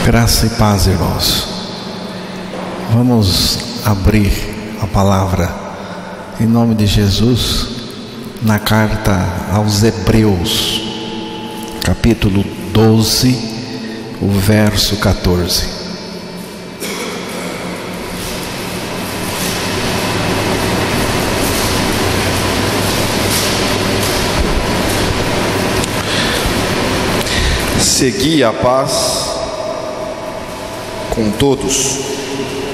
Graça e paz, irmãos. Vamos abrir a palavra em nome de Jesus na carta aos Hebreus, capítulo 12, o verso 14. Segui a paz com todos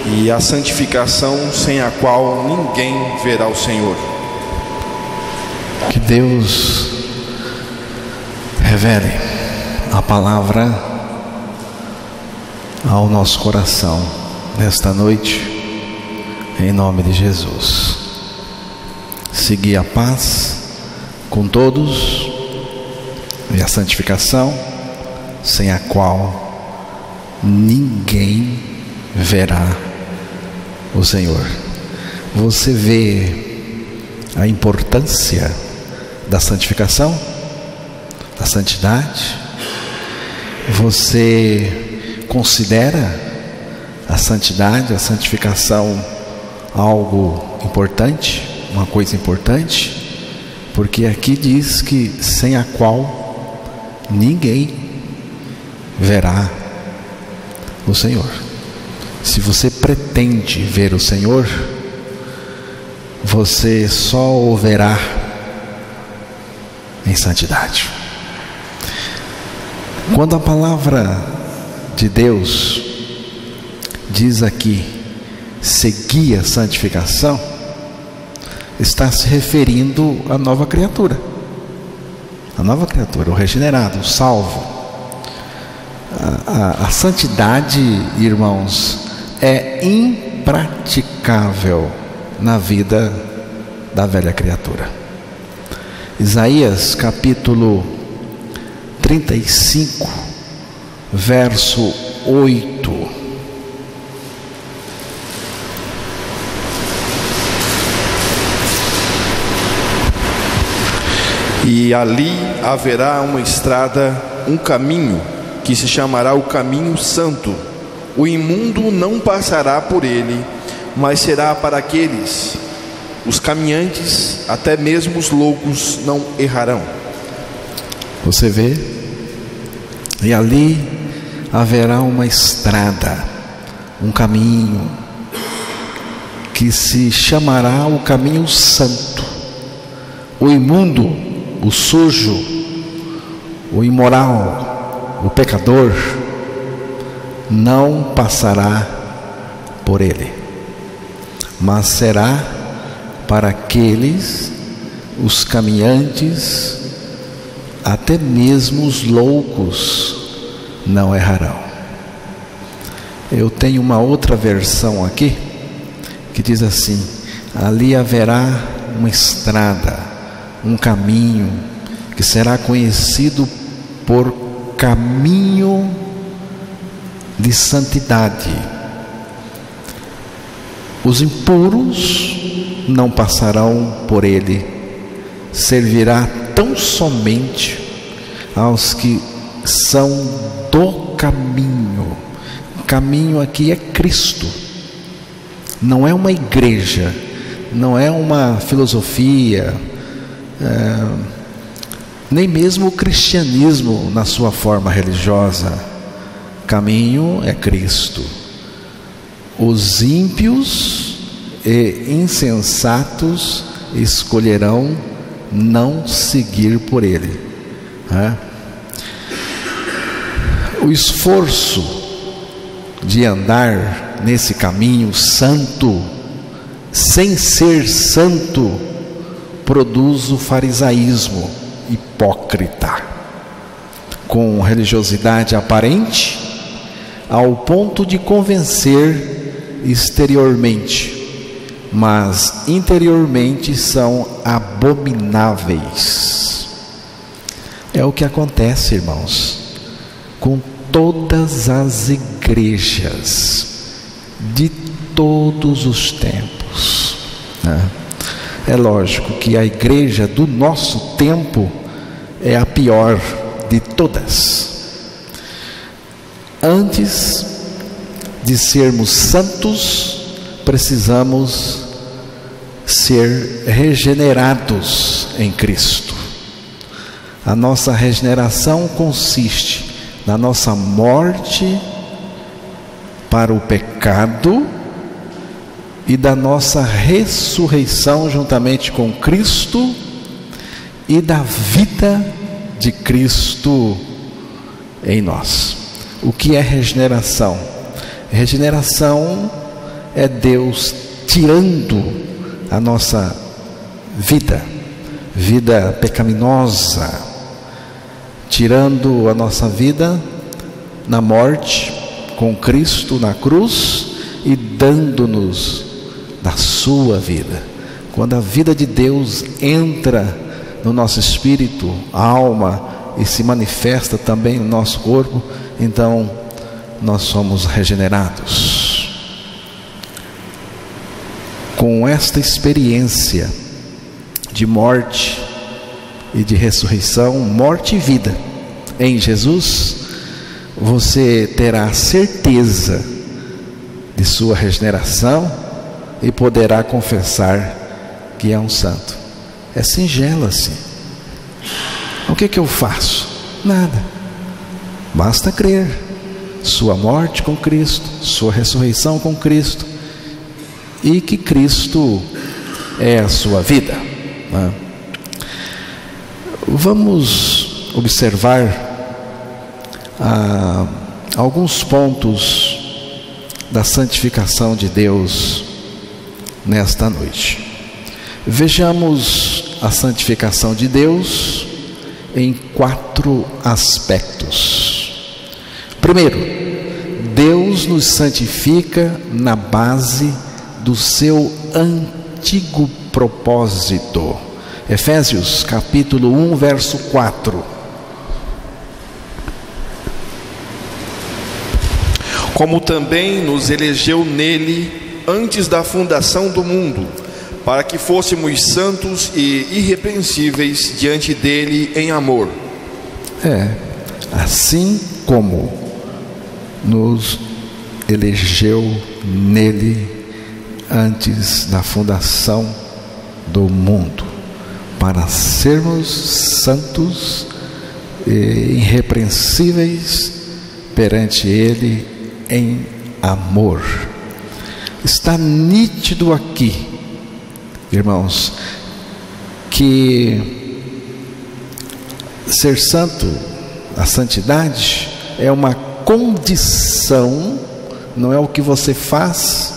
e a santificação, sem a qual ninguém verá o Senhor. Que Deus revele a palavra ao nosso coração nesta noite, em nome de Jesus. Segui a paz com todos e a santificação, sem a qual ninguém verá o Senhor. Você vê a importância da santificação, da santidade? Você considera a santidade, a santificação algo importante, uma coisa importante? Porque aqui diz que sem a qual ninguém verá o Senhor. Se você pretende ver o Senhor, você só o verá em santidade. Quando a palavra de Deus diz aqui, seguir a santificação, está se referindo à nova criatura. A nova criatura, o regenerado, o salvo. A santidade, irmãos, é impraticável na vida da velha criatura. Isaías capítulo 35, verso 8. E ali haverá uma estrada, um caminho, que se chamará o caminho santo. O imundo não passará por ele, mas será para aqueles. Os caminhantes, até mesmo os loucos, não errarão. Você vê? E ali haverá uma estrada, um caminho, que se chamará o caminho santo. O imundo, o sujo, o imoral, o pecador não passará por ele, mas será para aqueles, os caminhantes, até mesmo os loucos não errarão. Eu tenho uma outra versão aqui que diz assim: ali haverá uma estrada, um caminho que será conhecido por caminho de santidade. Os impuros não passarão por ele, servirá tão somente aos que são do caminho. O caminho aqui é Cristo, não é uma igreja, não é uma filosofia, nem mesmo o cristianismo na sua forma religiosa. Caminho é Cristo. Os ímpios e insensatos escolherão não seguir por ele. O esforço de andar nesse caminho santo, sem ser santo, produz o farisaísmo hipócrita, com religiosidade aparente, ao ponto de convencer exteriormente, mas interiormente são abomináveis. É o que acontece, irmãos, com todas as igrejas de todos os tempos, né? É lógico que a igreja do nosso tempo é a pior de todas. Antes de sermos santos, precisamos ser regenerados em Cristo. A nossa regeneração consiste na nossa morte para o pecado e da nossa ressurreição juntamente com Cristo e da vida de Cristo em nós. O que é regeneração? Regeneração é Deus tirando a nossa vida pecaminosa, tirando a nossa vida na morte com Cristo na cruz e dando-nos da sua vida. Quando a vida de Deus entra no nosso espírito, alma, e se manifesta também no nosso corpo, então nós somos regenerados. Com esta experiência de morte e de ressurreição, morte e vida em Jesus, você terá certeza de sua regeneração e poderá confessar que é um santo. É singelo assim. O que eu faço? Nada. Basta crer. Sua morte com Cristo, sua ressurreição com Cristo, e que Cristo é a sua vida. Vamos observar alguns pontos da santificação de Deus nesta noite. Vejamos a santificação de Deus em 4 aspectos. Primeiro, Deus nos santifica na base do seu antigo propósito. Efésios capítulo 1, verso 4. Como também nos elegeu nele antes da fundação do mundo, para que fôssemos santos e irrepreensíveis diante dele em amor. Assim como nos elegeu nele antes da fundação do mundo, para sermos santos e irrepreensíveis perante ele em amor. Está nítido aqui, irmãos, que ser santo, a santidade, é uma condição, não é o que você faz,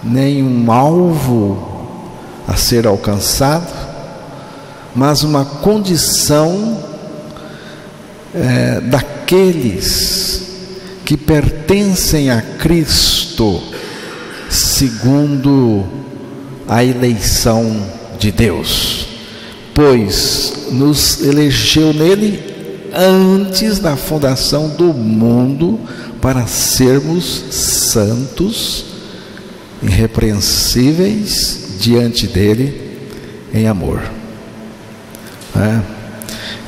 nem um alvo a ser alcançado, mas uma condição daqueles que pertencem a Cristo, segundo a eleição de Deus, pois nos elegeu nele antes da fundação do mundo para sermos santos, irrepreensíveis diante dele em amor.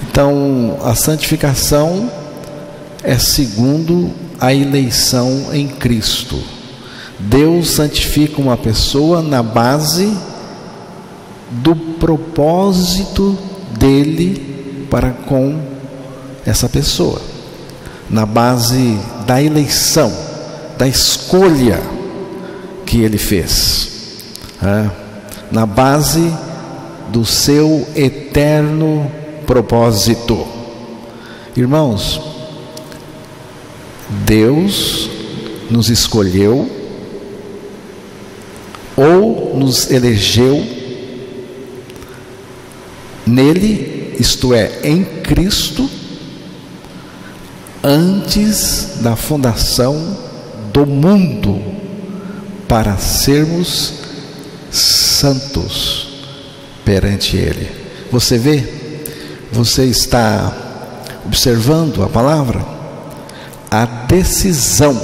Então, a santificação é segundo a eleição em Cristo. Deus santifica uma pessoa na base do propósito dele para com essa pessoa, na base da eleição, da escolha que ele fez, na base do seu eterno propósito. Irmãos, Deus nos escolheu ou nos elegeu nele, isto é, em Cristo, antes da fundação do mundo, para sermos santos perante ele. Você vê? Você está observando a palavra? A decisão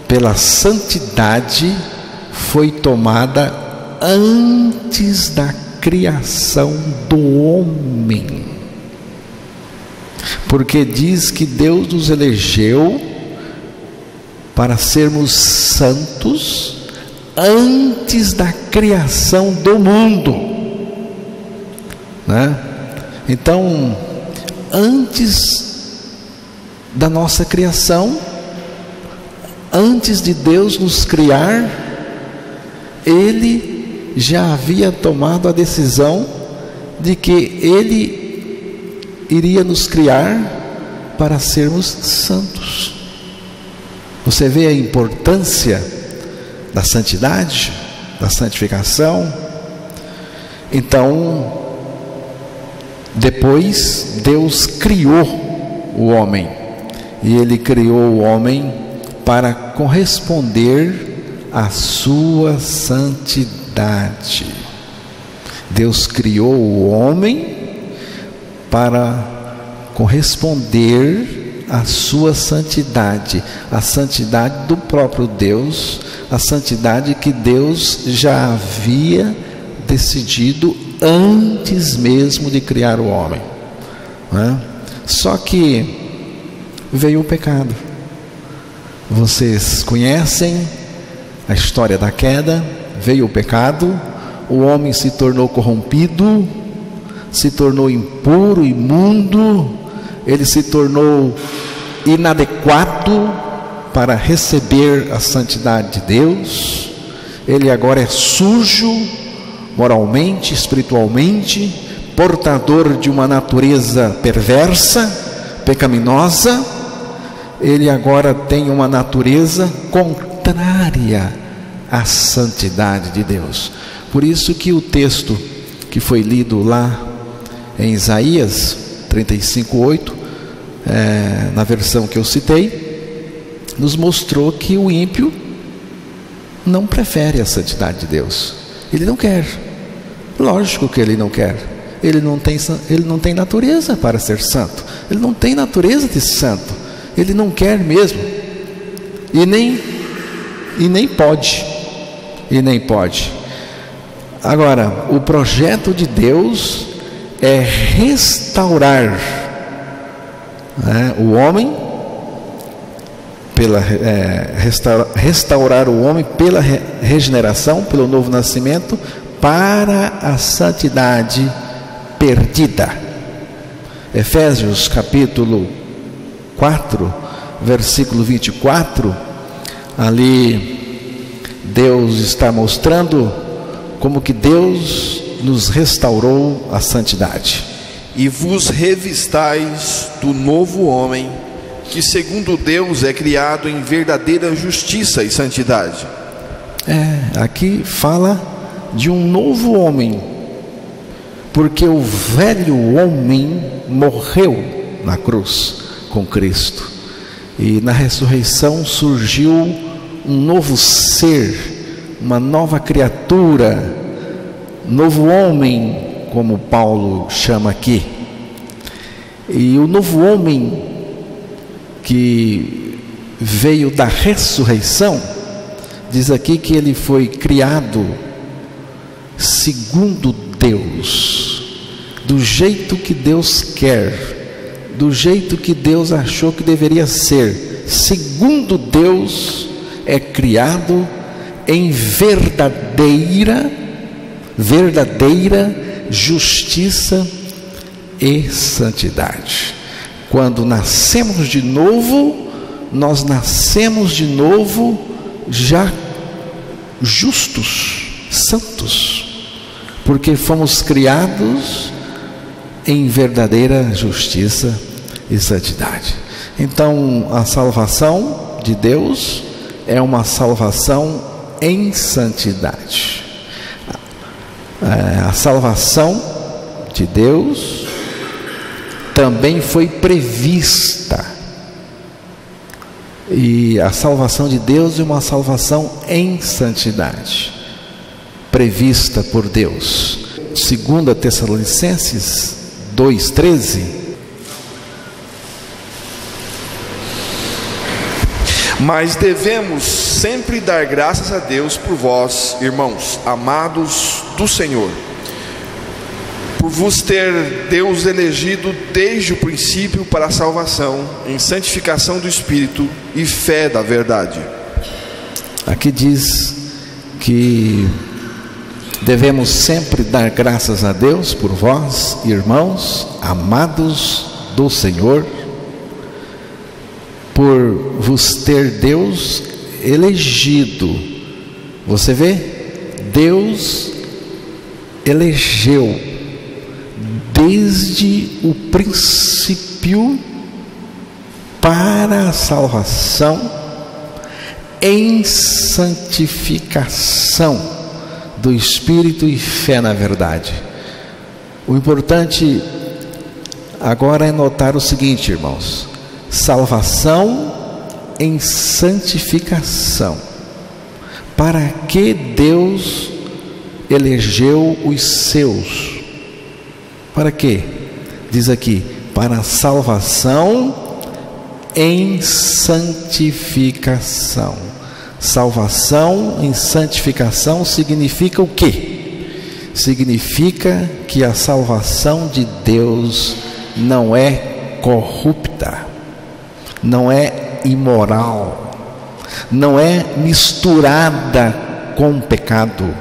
pela santidade foi tomada antes da criação do homem. porque diz que Deus nos elegeu para sermos santos antes da criação do mundo, né? Então, antes da nossa criação, antes de Deus nos criar, Ele já havia tomado a decisão de que Ele iria nos criar para sermos santos. Você vê a importância da santidade, da santificação? Então, depois Deus criou o homem, e Ele criou o homem para corresponder à sua santidade. Deus criou o homem para corresponder à sua santidade, a santidade do próprio Deus, a santidade que Deus já havia decidido antes mesmo de criar o homem, né? Só que veio o pecado. Vocês conhecem a história da queda. Veio o pecado, o homem se tornou corrompido, se tornou impuro, imundo, ele se tornou inadequado para receber a santidade de Deus. Ele agora é sujo moralmente, espiritualmente, portador de uma natureza perversa, pecaminosa. Ele agora tem uma natureza contrária à santidade de Deus. Por isso que o texto que foi lido lá em Isaías 35:8, na versão que eu citei, nos mostrou que o ímpio não prefere a santidade de Deus. Ele não quer. Lógico que ele não quer. Ele não tem natureza para ser santo. Ele não tem natureza de santo. Ele não quer mesmo. E nem pode. Agora, o projeto de Deus é restaurar, o homem, restaurar o homem pela regeneração, pelo novo nascimento, para a santidade perdida. Efésios capítulo 4, versículo 24, ali Deus está mostrando como que Deus nos restaurou a santidade. E vos revistais do novo homem, que segundo Deus é criado em verdadeira justiça e santidade. Aqui fala de um novo homem, porque o velho homem morreu na cruz com Cristo, e na ressurreição surgiu um novo ser, uma nova criatura, novo homem, como Paulo chama aqui. E o novo homem que veio da ressurreição, diz aqui que ele foi criado segundo Deus, do jeito que Deus quer, do jeito que Deus achou que deveria ser. Segundo Deus, é criado em verdadeira justiça e santidade. Quando nascemos de novo, nós nascemos de novo já justos, santos, porque fomos criados em verdadeira justiça e santidade. Então, a salvação de Deus é uma salvação em santidade. A salvação de Deus também foi prevista, e a salvação de Deus é uma salvação em santidade, prevista por Deus. 2 Tessalonicenses 2,13. Mas devemos sempre dar graças a Deus por vós, irmãos, amados do Senhor, por vos ter Deus elegido desde o princípio para a salvação, em santificação do Espírito e fé da verdade. Aqui diz que devemos sempre dar graças a Deus por vós, irmãos, amados do Senhor, por vos ter Deus elegido. Você vê? Deus elegeu desde o princípio para a salvação em santificação do Espírito e fé na verdade. O importante agora é notar o seguinte, irmãos: salvação em santificação. Para que Deus elegeu os seus? Para quê? Diz aqui, para a salvação em santificação. Salvação em santificação significa o quê? Significa que a salvação de Deus não é corrupta, não é imoral, não é misturada com pecado,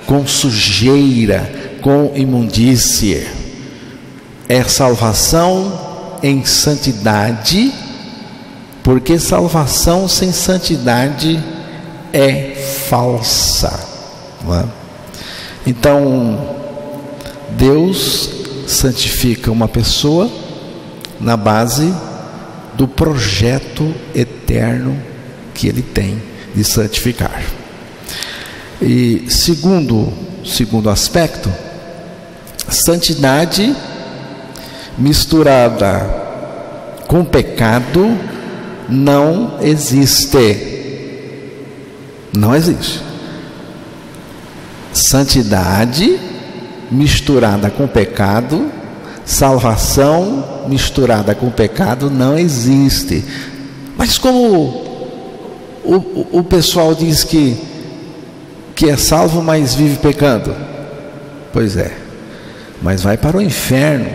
com sujeira, com imundície. É salvação em santidade, porque salvação sem santidade é falsa, não é? Então, Deus santifica uma pessoa na base do projeto eterno que Ele tem de santificar. E segundo aspecto, santidade misturada com pecado não existe. Não existe. Santidade misturada com pecado, salvação misturada com pecado não existe. Mas como o pessoal diz que é salvo, mas vive pecando? Pois é, mas vai para o inferno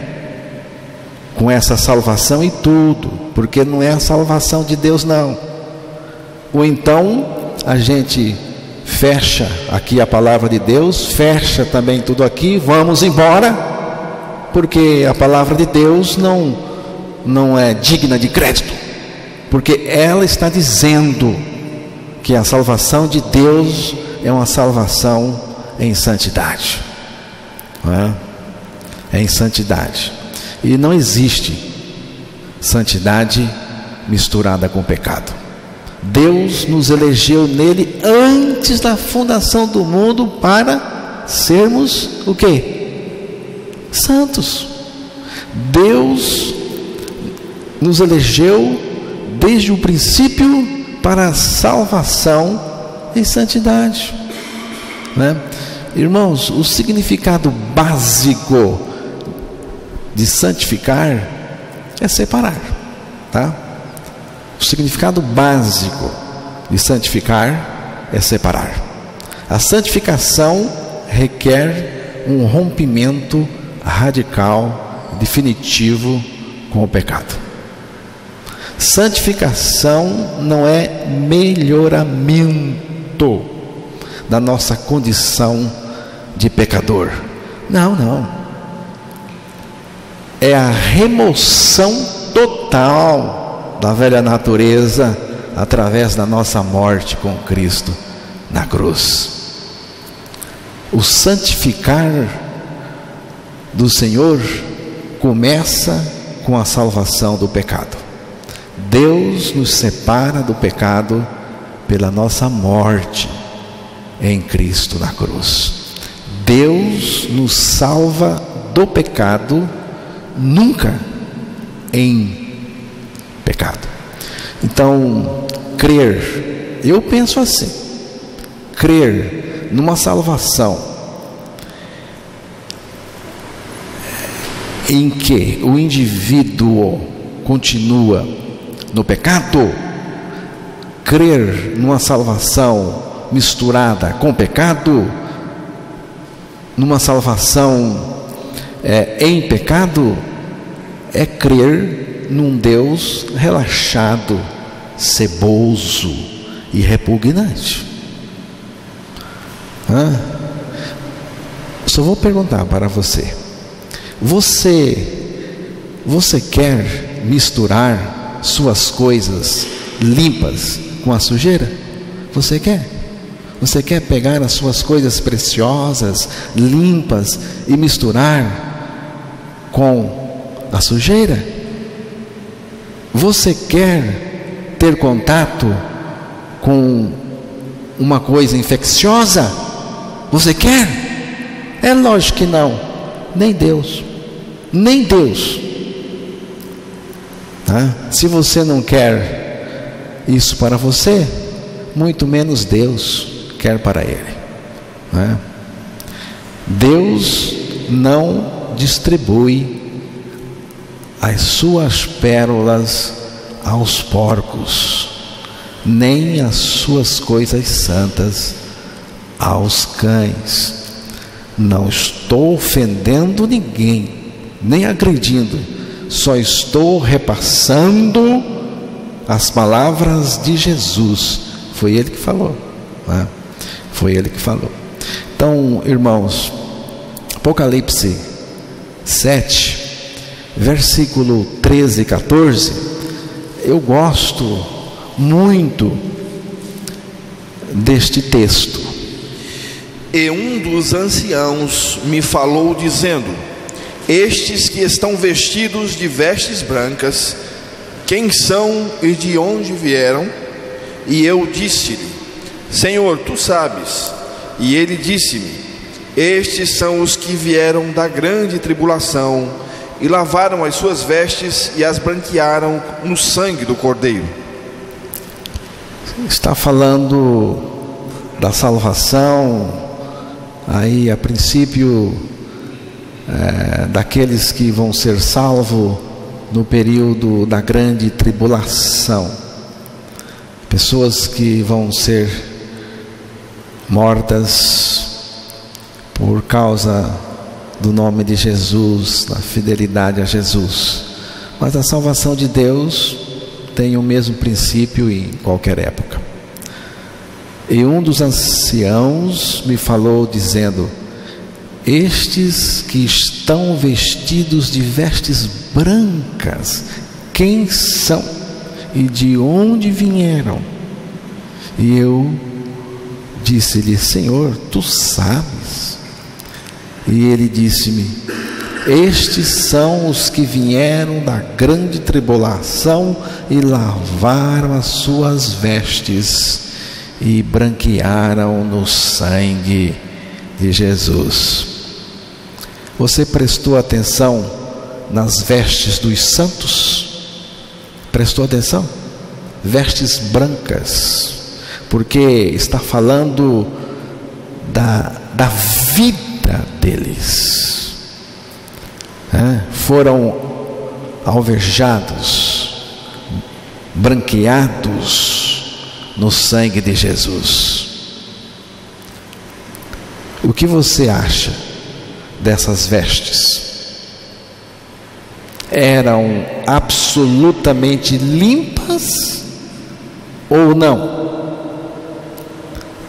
com essa salvação e tudo, porque não é a salvação de Deus não. Ou então a gente fecha aqui a palavra de Deus, fecha também tudo aqui, vamos embora, porque a palavra de Deus não é digna de crédito, porque ela está dizendo que a salvação de Deus é uma salvação em santidade, não é? É em santidade. E não existe santidade misturada com pecado. Deus nos elegeu nele antes da fundação do mundo para sermos o quê? Santos. Deus nos elegeu desde o princípio para a salvação em santidade, né? Irmãos, o significado básico de santificar é separar, tá? O significado básico de santificar é separar. A santificação requer um rompimento radical, definitivo com o pecado. Santificação não é melhoramento da nossa condição de pecador. Não. É a remoção total da velha natureza através da nossa morte com Cristo na cruz. O santificar do Senhor começa com a salvação do pecado. Deus nos separa do pecado pela nossa morte em Cristo na cruz. Deus nos salva do pecado, nunca em pecado. Então, crer, eu penso assim, crer numa salvação em que o indivíduo continua no pecado, crer numa salvação misturada com pecado, numa salvação em pecado é crer num Deus relaxado, ceboso e repugnante. Só vou perguntar para você: você quer misturar suas coisas limpas com a sujeira? Você quer? Você quer pegar as suas coisas preciosas, limpas, e misturar com a sujeira? Você quer ter contato com uma coisa infecciosa? Você quer? É lógico que não. Nem Deus. Nem Deus. Se você não quer isso para você, muito menos Deus quer para ele. Deus não distribui as suas pérolas aos porcos, nem as suas coisas santas aos cães. Não estou ofendendo ninguém, nem agredindo, só estou repassando as palavras de Jesus. Foi ele que falou. Foi ele que falou. Então, irmãos, Apocalipse 7, versículo 13 e 14, eu gosto muito deste texto. E um dos anciãos me falou dizendo: estes que estão vestidos de vestes brancas, quem são e de onde vieram? E eu disse-lhe: Senhor, tu sabes. E ele disse-me: estes são os que vieram da grande tribulação e lavaram as suas vestes e as branquearam no sangue do Cordeiro. Está falando da salvação, aí a princípio daqueles que vão ser salvos no período da grande tribulação, pessoas que vão ser mortas por causa do nome de Jesus, da fidelidade a Jesus. Mas a salvação de Deus tem o mesmo princípio em qualquer época. E um dos anciãos me falou dizendo: estes que estão vestidos de vestes brancas, quem são e de onde vieram? E eu disse-lhe: Senhor, tu sabes. E ele disse-me: estes são os que vieram da grande tribulação e lavaram as suas vestes e branquearam no sangue de Jesus. Você prestou atenção nas vestes dos santos? Prestou atenção? Vestes brancas, porque está falando da vida deles. Foram alvejados, branqueados no sangue de Jesus. O que você acha dessas vestes? Eram absolutamente limpas ou não?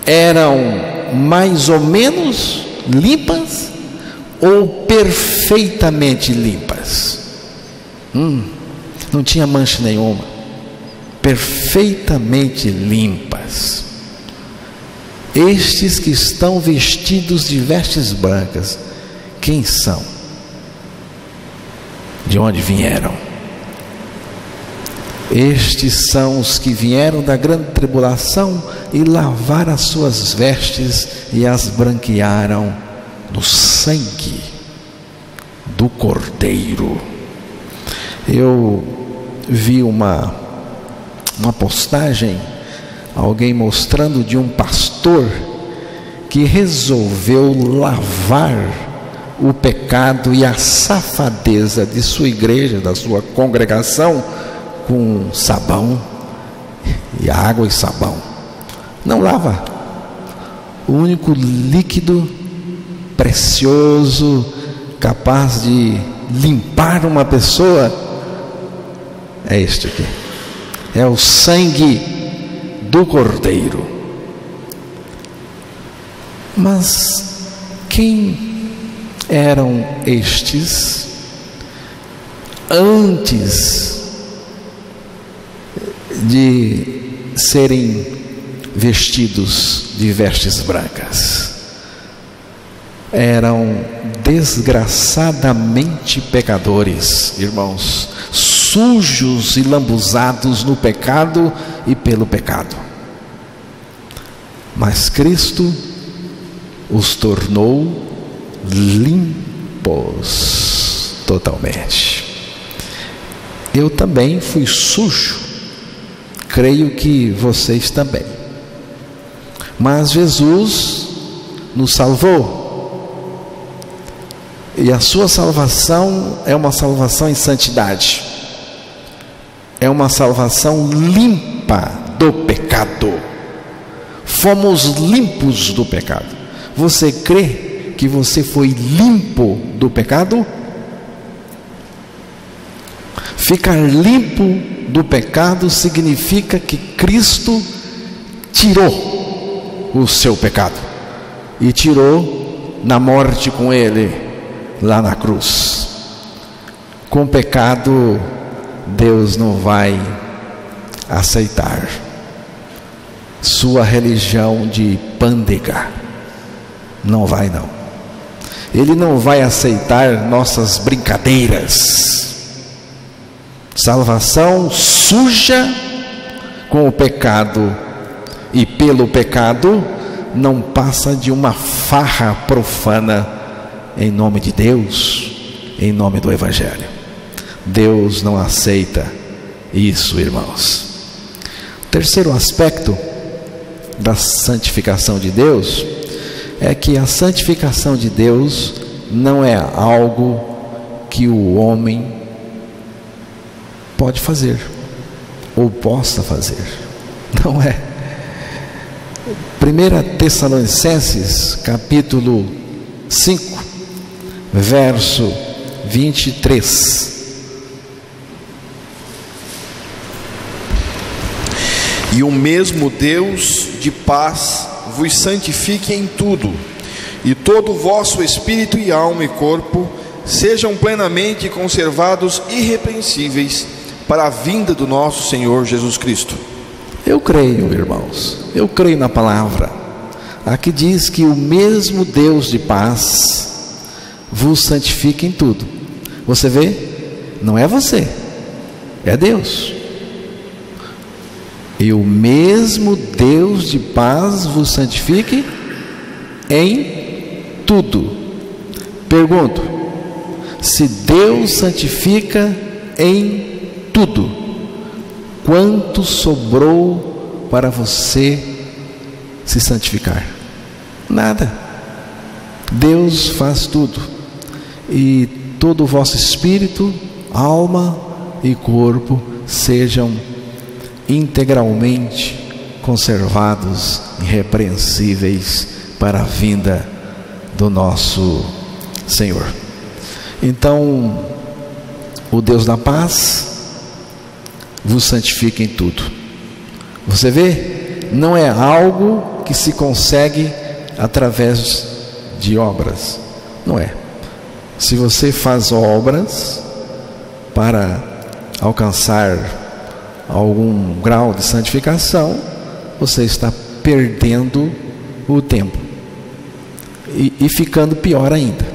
Eram mais ou menos limpas ou perfeitamente limpas? Não tinha mancha nenhuma. Perfeitamente limpas. Estes que estão vestidos de vestes brancas, quem são? De onde vieram? Estes são os que vieram da grande tribulação e lavaram as suas vestes e as branquearam no sangue do Cordeiro. Eu vi uma postagem, alguém mostrando de um pastor que resolveu lavar o pecado e a safadeza de sua igreja, da sua congregação, com sabão e água e sabão. Não lava. O único líquido precioso capaz de limpar uma pessoa é este aqui. É o sangue do Cordeiro. Mas quem eram estes antes de serem vestidos de vestes brancas? Eram desgraçadamente pecadores, irmãos, sujos e lambuzados no pecado e pelo pecado. Mas Cristo os tornou limpos totalmente. Eu também fui sujo, creio que vocês também. Mas Jesus nos salvou. E a sua salvação é uma salvação em santidade. É uma salvação limpa do pecado. Fomos limpos do pecado. Você crê que você foi limpo do pecado? Ficar limpo do pecado significa que Cristo tirou o seu pecado e tirou na morte com Ele lá na cruz. Com pecado Deus não vai aceitar sua religião de pândega. Não vai não. Ele não vai aceitar nossas brincadeiras. Salvação suja com o pecado e pelo pecado não passa de uma farra profana em nome de Deus, em nome do Evangelho. Deus não aceita isso, irmãos. Terceiro aspecto da santificação de Deus é que a santificação de Deus não é algo que o homem pode fazer ou possa fazer. Não é. 1 Tessalonicenses capítulo 5, verso 23. E o mesmo Deus de paz vos santifique em tudo, e todo o vosso espírito e alma e corpo sejam plenamente conservados irrepreensíveis para a vinda do nosso Senhor Jesus Cristo. Eu creio, irmãos, eu creio na palavra. Aqui diz que o mesmo Deus de paz vos santifica em tudo. Você vê? Não é você, é Deus. E o mesmo Deus de paz vos santifique em tudo. Pergunto: se Deus santifica em tudo, quanto sobrou para você se santificar? Nada. Deus faz tudo, e todo o vosso espírito, alma e corpo sejam integralmente conservados, irrepreensíveis para a vinda do nosso Senhor. Então, o Deus da paz vos santifica em tudo. Você vê? Não é algo que se consegue através de obras. Não é. Se você faz obras para alcançar algum grau de santificação, você está perdendo o tempo e ficando pior ainda,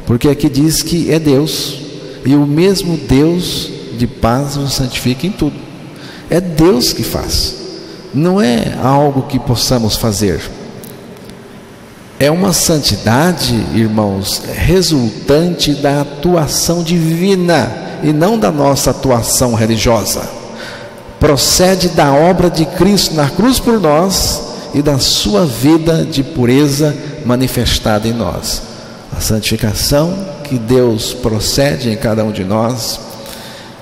porque aqui diz que é Deus, e o mesmo Deus de paz nos santifica em tudo. É Deus que faz, não é algo que possamos fazer. É uma santidade, irmãos, resultante da atuação divina e não da nossa atuação religiosa. Procede da obra de Cristo na cruz por nós e da sua vida de pureza manifestada em nós. A santificação que Deus procede em cada um de nós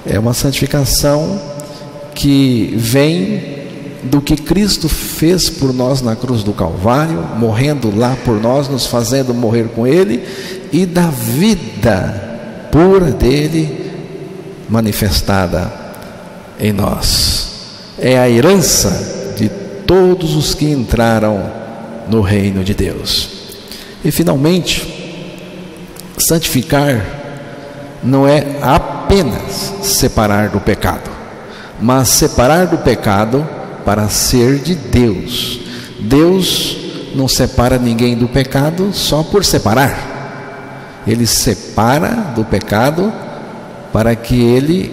é uma santificação que vem do que Cristo fez por nós na cruz do Calvário, morrendo lá por nós, nos fazendo morrer com Ele, e da vida pura dele manifestada em nós. É a herança de todos os que entraram no reino de Deus. E finalmente, santificar não é apenas separar do pecado, mas separar do pecado para ser de Deus. Deus não separa ninguém do pecado só por separar. Ele separa do pecado para que ele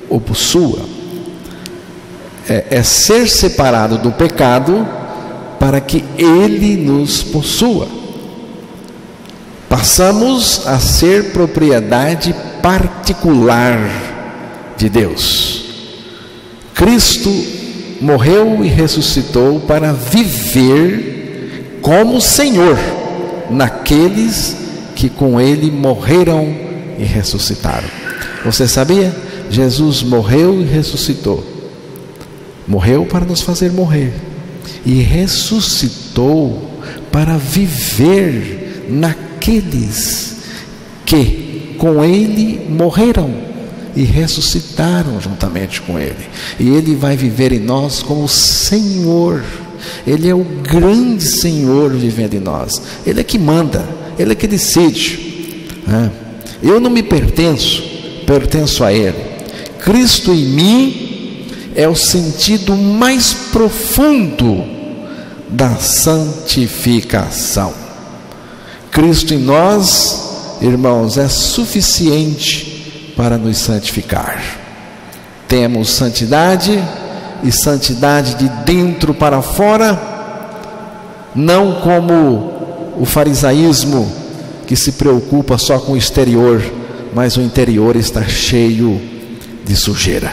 o possua. É ser separado do pecado para que ele nos possua. Passamos a ser propriedade particular de Deus. Cristo morreu e ressuscitou para viver como Senhor naqueles que com Ele morreram e ressuscitaram. Você sabia? Jesus morreu e ressuscitou. Morreu para nos fazer morrer e ressuscitou para viver naqueles que com Ele morreram e ressuscitaram juntamente com Ele. E Ele vai viver em nós como Senhor. Ele é o grande Senhor vivendo em nós. Ele é que manda, Ele é que decide. Eu não me pertenço, pertenço a Ele. Cristo em mim é o sentido mais profundo da santificação. Cristo em nós, irmãos, é suficiente para nos santificar. Temos santidade, e santidade de dentro para fora, não como o farisaísmo que se preocupa só com o exterior, mas o interior está cheio de sujeira,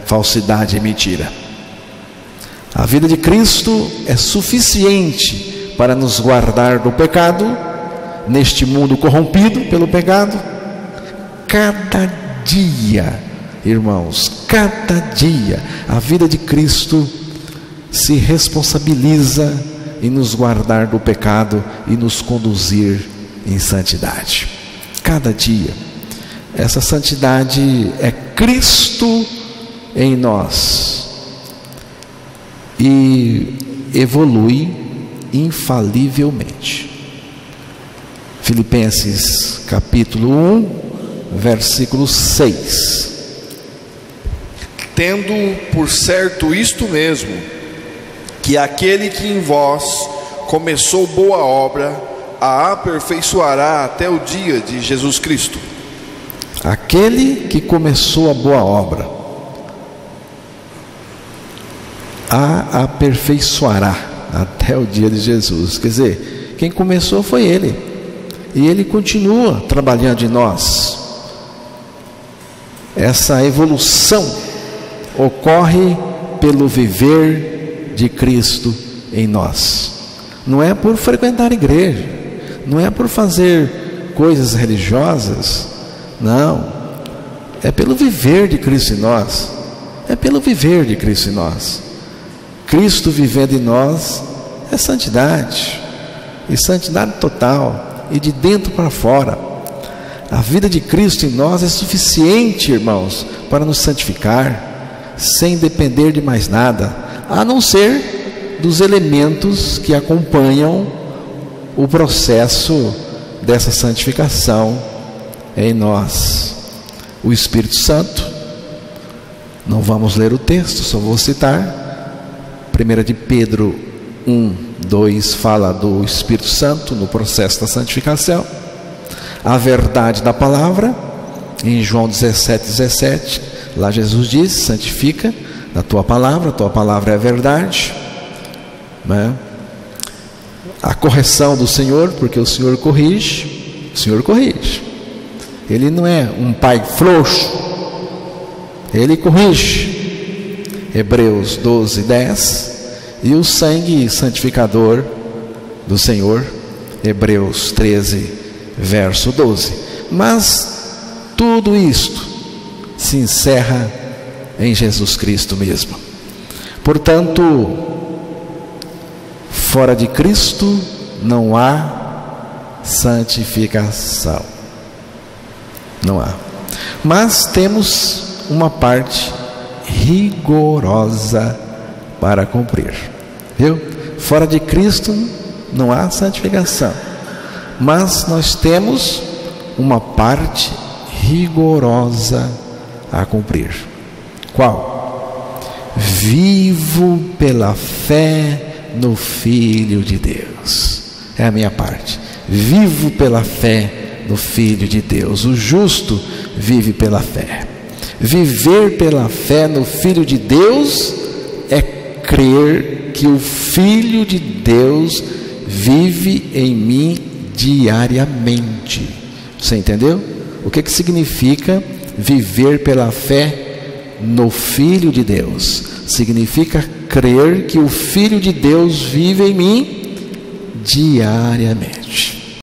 falsidade e mentira. A vida de Cristo é suficiente para nos guardar do pecado, neste mundo corrompido pelo pecado. Cada dia, irmãos, cada dia, a vida de Cristo se responsabiliza em nos guardar do pecado e nos conduzir em santidade. Cada dia. Essa santidade é Cristo em nós e evolui infalivelmente. Filipenses capítulo 1, versículo 6. Tendo por certo isto mesmo, que aquele que em vós começou boa obra, a aperfeiçoará até o dia de Jesus Cristo. Aquele que começou a boa obra, a aperfeiçoará até o dia de Jesus. Quer dizer, quem começou foi Ele, e Ele continua trabalhando em nós. Essa evolução ocorre pelo viver de Cristo em nós. Não é por frequentar a igreja, não é por fazer coisas religiosas, não. É pelo viver de Cristo em nós. É pelo viver de Cristo em nós. Cristo vivendo em nós é santidade, e santidade total, e de dentro para fora. A vida de Cristo em nós é suficiente, irmãos, para nos santificar, sem depender de mais nada, a não ser dos elementos que acompanham o processo dessa santificação em nós. O Espírito Santo, não vamos ler o texto, só vou citar. 1 de Pedro 1, 2 fala do Espírito Santo no processo da santificação. A verdade da palavra, em João 17, 17, lá Jesus diz: santifica a tua palavra é a verdade, né? A correção do Senhor, porque o Senhor corrige, Ele não é um pai frouxo, Ele corrige. Hebreus 12, 10, e o sangue santificador do Senhor, Hebreus 13, verso 12. Mas tudo isto se encerra em Jesus Cristo mesmo. Portanto, fora de Cristo não há santificação. Não há. Mas temos uma parte rigorosa para cumprir. Viu? Fora de Cristo não há santificação. Mas nós temos uma parte rigorosa a cumprir. Qual? Vivo pela fé no Filho de Deus. É a minha parte. Vivo pela fé no Filho de Deus. O justo vive pela fé. Viver pela fé no Filho de Deus é crer que o Filho de Deus vive em mim diariamente. Você entendeu? O que significa viver pela fé no Filho de Deus? Significa crer que o Filho de Deus vive em mim diariamente.